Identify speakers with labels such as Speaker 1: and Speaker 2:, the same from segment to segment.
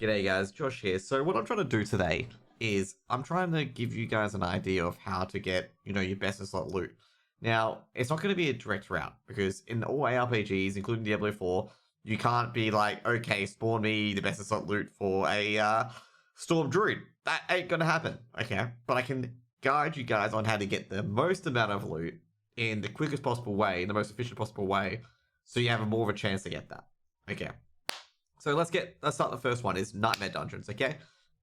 Speaker 1: G'day guys, Josh here. So what I'm trying to do today is I'm trying to give you guys an idea of how to get, your best in slot loot. Now, it's not going to be a direct route because in all ARPGs, including Diablo 4, you can't be like, okay, spawn me the best in slot loot for a Storm Druid. That ain't going to happen, okay? But I can guide you guys on how to get the most amount of loot in the quickest possible way, in the most efficient possible way, so you have more of a chance to get that, okay? So let's start. The first one is Nightmare Dungeons, okay?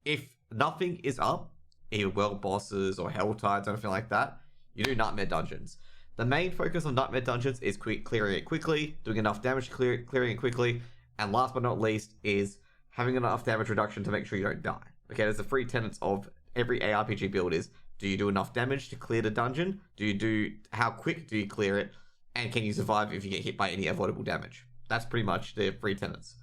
Speaker 1: If nothing is up, either world bosses or Helltides or anything like that, you do Nightmare Dungeons. The main focus on Nightmare Dungeons is clearing it quickly, doing enough damage to clearing it quickly, and last but not least is having enough damage reduction to make sure you don't die. Okay, there's the three tenets of every ARPG build is, do you do enough damage to clear the dungeon? How quick do you clear it? And can you survive if you get hit by any avoidable damage? That's pretty much the three tenets.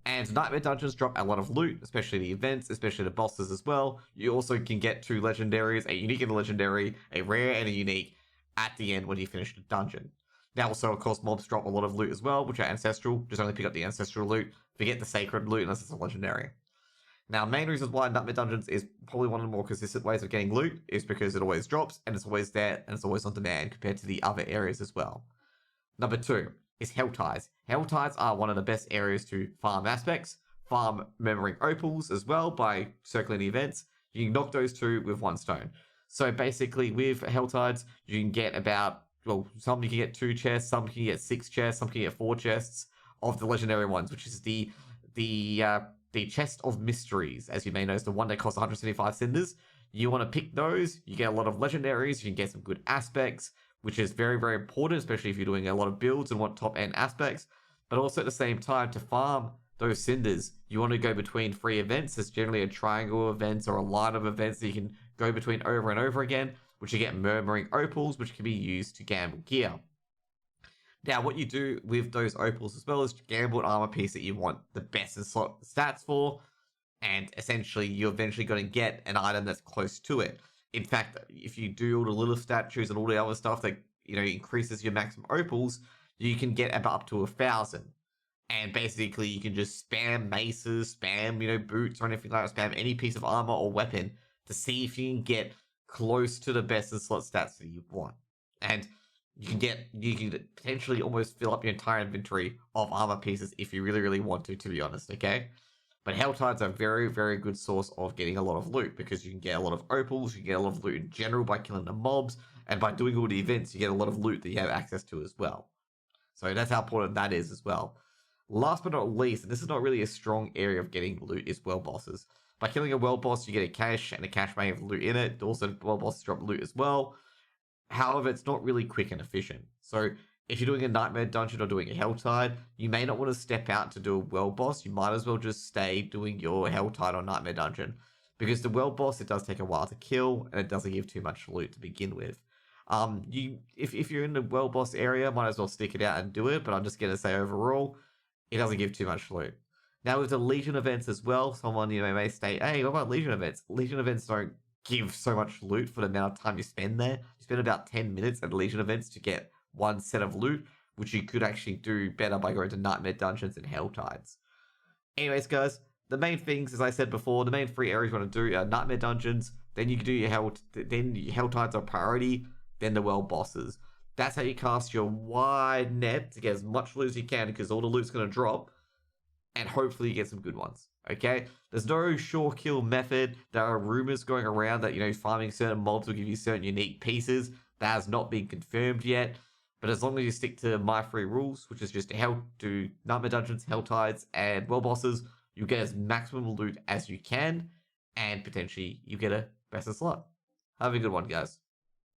Speaker 1: And Nightmare Dungeons drop a lot of loot, especially the events, especially the bosses as well. You also can get two legendaries, a unique and a legendary, a rare and a unique, at the end when you finish the dungeon. Now also, of course, mobs drop a lot of loot as well, which are ancestral. Just only pick up the ancestral loot. Forget the sacred loot unless it's a legendary. Now, main reasons why Nightmare Dungeons is probably one of the more consistent ways of getting loot is because it always drops, and it's always there, and it's always on demand compared to the other areas as well. Number 2 is Helltides. Helltides are one of the best areas to farm aspects, farm murmuring opals as well by circling the events. You can knock those two with one stone. So basically with Helltides, you can get some you can get 2 chests, some can get 6 chests, some can get 4 chests of the legendary ones, which is the chest of mysteries, as you may know, is the one that costs 175 cinders. You want to pick those, you get a lot of legendaries, you can get some good aspects, which is very, very important, especially if you're doing a lot of builds and want top-end aspects. But also at the same time, to farm those cinders, you want to go between 3 events. There's generally a triangle of events or a line of events that you can go between over and over again, which you get murmuring opals, which can be used to gamble gear. Now, what you do with those opals as well is gamble an armor piece that you want the best in slot stats for, and essentially you're eventually going to get an item that's close to it. In fact, if you do all the little statues and all the other stuff that, increases your maximum opals, you can get about up to 1,000. And basically, you can just spam maces, spam, boots or anything like that, spam any piece of armor or weapon to see if you can get close to the best in slot stats that you want. And you can potentially almost fill up your entire inventory of armor pieces if you really, really want to be honest, okay? But Helltides are a very, very good source of getting a lot of loot because you can get a lot of opals, you can get a lot of loot in general by killing the mobs, and by doing all the events, you get a lot of loot that you have access to as well. So that's how important that is as well. Last but not least, and this is not really a strong area of getting loot, is world bosses. By killing a world boss, you get a cache, and a cache may have loot in it. Also, world bosses drop loot as well. However, it's not really quick and efficient. So if you're doing a Nightmare Dungeon or doing a Helltide, you may not want to step out to do a world boss. You might as well just stay doing your Helltide or Nightmare Dungeon. Because the world boss, it does take a while to kill, and it doesn't give too much loot to begin with. If you're in the world boss area, might as well stick it out and do it, but I'm just going to say overall, it doesn't give too much loot. Now with the Legion events as well, someone may state, hey, what about Legion events? Legion events don't give so much loot for the amount of time you spend there. You spend about 10 minutes at Legion events to get one set of loot, which you could actually do better by going to Nightmare Dungeons and Helltides. Anyways, guys, the main things, as I said before, the main 3 areas you want to do are Nightmare Dungeons, then you can do your Helltides are priority, then the world bosses. That's how you cast your wide net to get as much loot as you can, because all the loot's going to drop, and hopefully you get some good ones. Okay? There's no sure kill method. There are rumors going around that, farming certain mobs will give you certain unique pieces. That has not been confirmed yet. But as long as you stick to my 3 rules, which is just to do Nightmare Dungeons, Helltides, and world bosses, you get as maximum loot as you can, and potentially you get a best in slot. Have a good one, guys.